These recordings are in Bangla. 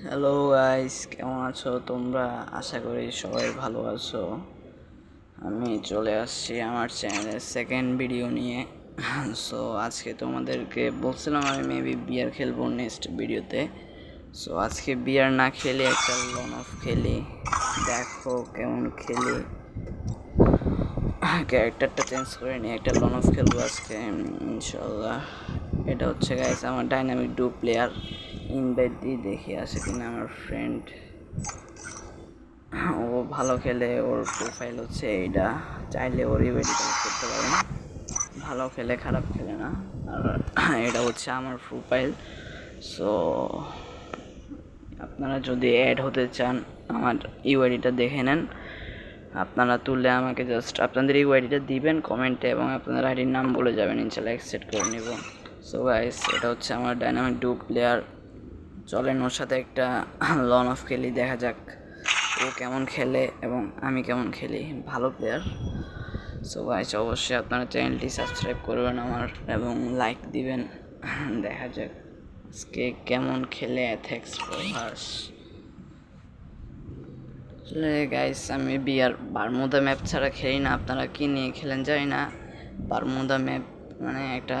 হ্যালো গাইস, কেমন আছো তোমরা? আশা করি সবাই ভালো আছো। আমি চলে আসছি আমার চ্যানেলের সেকেন্ড ভিডিও নিয়ে। সো আজকে তোমাদেরকে বলছিলাম আমি মেবি বিয়ার খেলবো নেক্সট ভিডিওতে। সো আজকে বিয়ার না খেলে একটা লন অফ খেলি, দেখো কেমন খেলি। ক্যারেক্টারটা চেঞ্জ করে নিয়ে একটা লন অফ খেলবো আজকে ইনশাল্লাহ। এটা হচ্ছে গাইস আমার ডাইনামিক ডু প্লেয়ার। ইনভাইট দিয়ে দেখি আসে কিনা আমার ফ্রেন্ড। ও ভালো খেলে, ওর প্রোফাইল হচ্ছে এইটা, চাইলে ওর ইভেন্ট করতে পারেন। ভালো খেলে, খারাপ খেলে না। আর এটা হচ্ছে আমার প্রোফাইল। সো আপনারা যদি অ্যাড হতে চান আমার ইউআইডিটা দেখে নেন। আপনারা তুললে আমাকে জাস্ট আপনাদের ইউআইডিটা দিবেন কমেন্টে এবং আপনাদের আইডির নাম বলে যাবেন, ইনশাল্লাহ অ্যাকসেপ্ট করে নেব। সো গাইস, এটা হচ্ছে আমার ডাইনামিক ডু প্লেয়ার। চলেন ওর সাথে একটা লন অফ খেলি, দেখা যাক ও কেমন খেলে এবং আমি কেমন খেলি। ভালো প্লেয়ার। সো গাইস, অবশ্যই আপনারা চ্যানেলটি সাবস্ক্রাইব করবেন আমার এবং লাইক দিবেন। দেখা যাক আজকে কেমন খেলে অ্যাথেক্স প্রভাস। আসলে গাইস, আমি বিয়ার বারমুদা ম্যাপ ছাড়া খেলি না। আপনারা কি নিয়ে খেলেন জানি না। বারমুদা ম্যাপ মানে একটা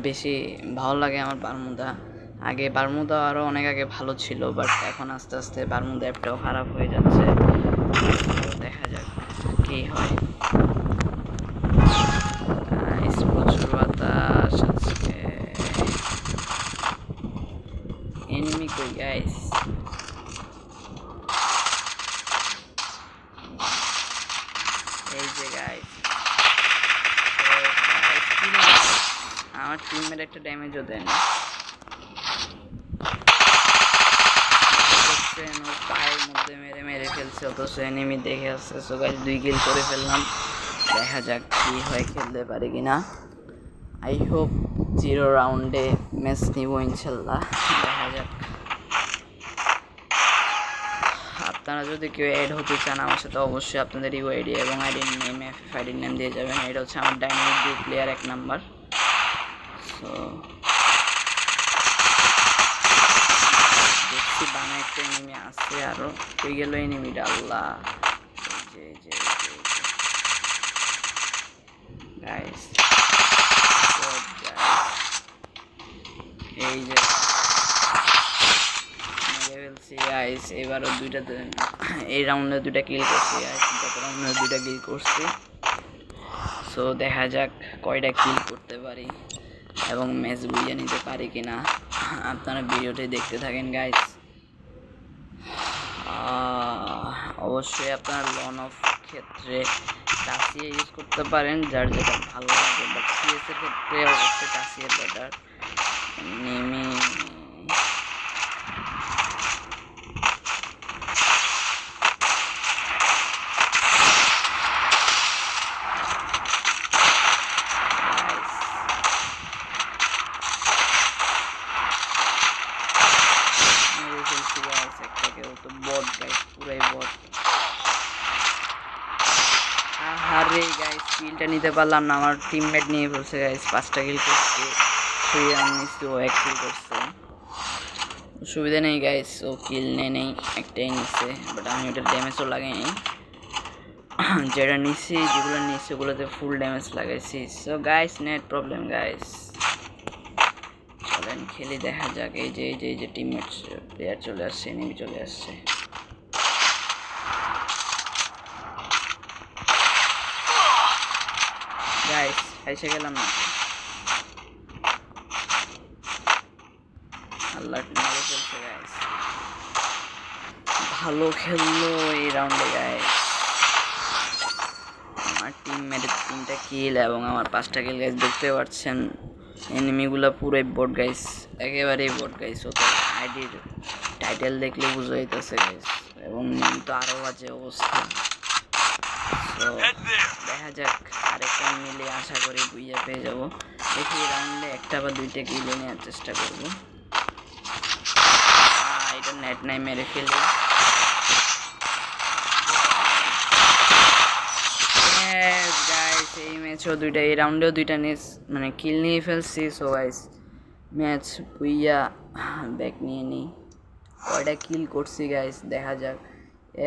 বেশি ভালো লাগে আমার বারমুদা। আগে বারমুদা আরও অনেক আগে ভালো ছিল, বাট এখন আস্তে আস্তে বারমুদা অ্যাপটাও খারাপ হয়ে যাচ্ছে। তো দেখা যাক কী হয়। প্রচুর বাতাস আজকে। এনিমি কই গাইস? এই যে গাইস, আমার টিমমেট একটা ড্যামেজও দেন। ওর পায়ের মধ্যে মেরে মেরে ফেলছে, অথচ এনিমি দেখে আসছে। সো গাইস, 2 কিল করে ফেললাম। দেখা যাক কি হয়, খেলতে পারি কিনা। আই হোপ 0 রাউন্ডে ম্যাচ নিব ইনশাল্লাহ। দেখা যাক। আপনারা যদি কেউ অ্যাড হতে চান আমার সাথে, অবশ্যই আপনাদের ইউআইডি এবং আইডির নেম, এফএফ আইডির নেম দিয়ে যাবেন। এটা হচ্ছে আমার dynamic do player 1 number. So দেখছি বানা একটা এনিমি আছে, আরও হয়ে গেল এনিমিটা। আল্লাহ, গাইস এই যে মেরে ফেলছি গাইস। এবারও এই রাউন্ডে 2টা কিল করছি গাইস, গত রাউন্ডে 2টা কিল করছি। সো দেখা যাক কয়টা কিল করতে পারি এবং ম্যাচ বুঝে নিতে পারি কিনা। আপনারা ভিডিওটি দেখতে থাকেন গাইস। অবশ্যই আপনারা লন অফ ক্ষেত্রে টাসিয়ে ইউজ করতে পারেন, যার যেটা ভালো লাগে। বাট সিএস এর ক্ষেত্রে অবশ্যই টাসিয়ে বেটার। নেমে বট গাইস, পুরাই বট। আরে গাইস, কিলটা নিতে পারলাম না, আমার টিমমেট নিয়ে ফেলছে গাইস। 5টা কিল করছে, 3 রাউন্ড নিচ্ছে, ও 1 কিল করছে। সুবিধা নেই গাইস, ও কিল নেই, একটাই নিচ্ছে। বাট আমি ওটা ড্যামেজও লাগাইনি। যেটা নিচ্ছি, যেগুলো নিচ্ছি ওগুলোতে ফুল ড্যামেজ লাগাইছি। So guys, net problem guys. চলেন খেলি, দেখা যাক। এই যে টিমমেট প্লেয়ার চলে আসছে, এনিমি চলে আসছে। গাইস এসে গেলাম না, আল্লাহ মেরে ফেলছে গাইস। ভালো খেললো এই রাউন্ডে গাইস। আমার টিমমেটের 3টা কিল এবং আমার 5টা কিল গাইস। দেখতে পাচ্ছেন এনিমিগুলো পুরোই বট গাইস, একেবারেই বট গাইস। ও তো আইডির টাইটেল দেখলে বুঝে যাইতেছে গাইস, এবং তো আরও বাজে অবস্থা। তো দেখা যাক, আরেকটা মিলে আশা করি বুঝে পেয়ে যাবো। দেখি রাউন্ডে 1টা বা 2টা কিল নেওয়ার চেষ্টা করবো। এটা নেট নাই, মেরে ফেলি। গাইস এই ম্যাচও 2টা, এই রাউন্ডেও 2টা মানে কিল নিয়ে ফেলছি। সো গাইস, ম্যাচ বুইয়া ব্যাক নিয়ে নিই। কয়টা কিল করছি গাইস দেখা যাক।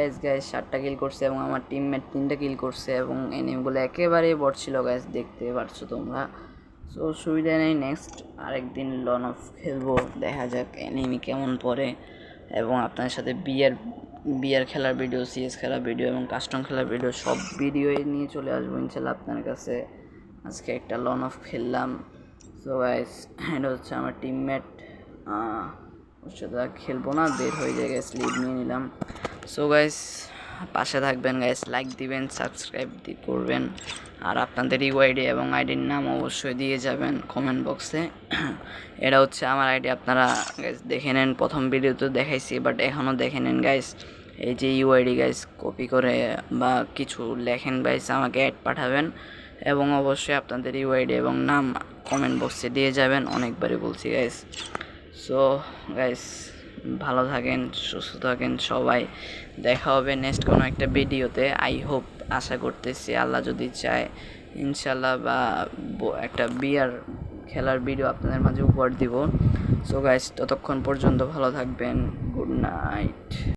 এস গাইস 7টা কিল করছে এবং আমার টিমমেট 3টা কিল করছে এবং এনিমিগুলো একেবারেই বট ছিল গাইস, দেখতে পারছো তোমরা। সো সুবিধা নেই, নেক্সট আরেকদিন লন অফ খেলবো, দেখা যাক এনিমি কেমন পড়ে এবং আপনাদের সাথে বিয়ার খেলার ভিডিও, সিএস খেলার ভিডিও এবং কাস্টম খেলার ভিডিও সব ভিডিও নিয়ে চলে আসবো ইনশাল্লাহ আপনার কাছে। আজকে একটা লন অফ খেললাম। সো গাইস এটা হচ্ছে আমার টিমমেট, ওর সাথে আর খেলবো না, বের হয়ে যায় গাইস, লিভ নিয়ে নিলাম। সো গাইস পাশে থাকবেন গাইস, লাইক দিবেন, সাবস্ক্রাইব করবেন আর আপনাদের ইউআইডি এবং আইডির নাম অবশ্যই দিয়ে যাবেন কমেন্ট বক্সে। এটা হচ্ছে আমার আইডি, আপনারা গাইস দেখে নেন, প্রথম ভিডিওতে দেখাইছি বাট এখনও দেখে নেন গাইস। এই যে ইউআইডি গাইস কপি করে বা কিছু লেখেন গাইস, আমাকে অ্যাড পাঠাবেন এবং অবশ্যই আপনাদের ইউআইডি এবং নাম কমেন্ট বক্সে দিয়ে যাবেন, অনেকবারই বলছি গাইস। সো গাইস ভালো থাকেন, সুস্থ থাকেন সবাই, দেখা হবে নেক্সট কোনো একটা ভিডিওতে। আই হোপ, আশা করতেছি আল্লাহ যদি চায় ইনশাল্লাহ বা একটা বিয়ার খেলার ভিডিও আপনাদের মাঝে উপহার দিব। সো গাইস ততক্ষণ পর্যন্ত ভালো থাকবেন, গুড নাইট।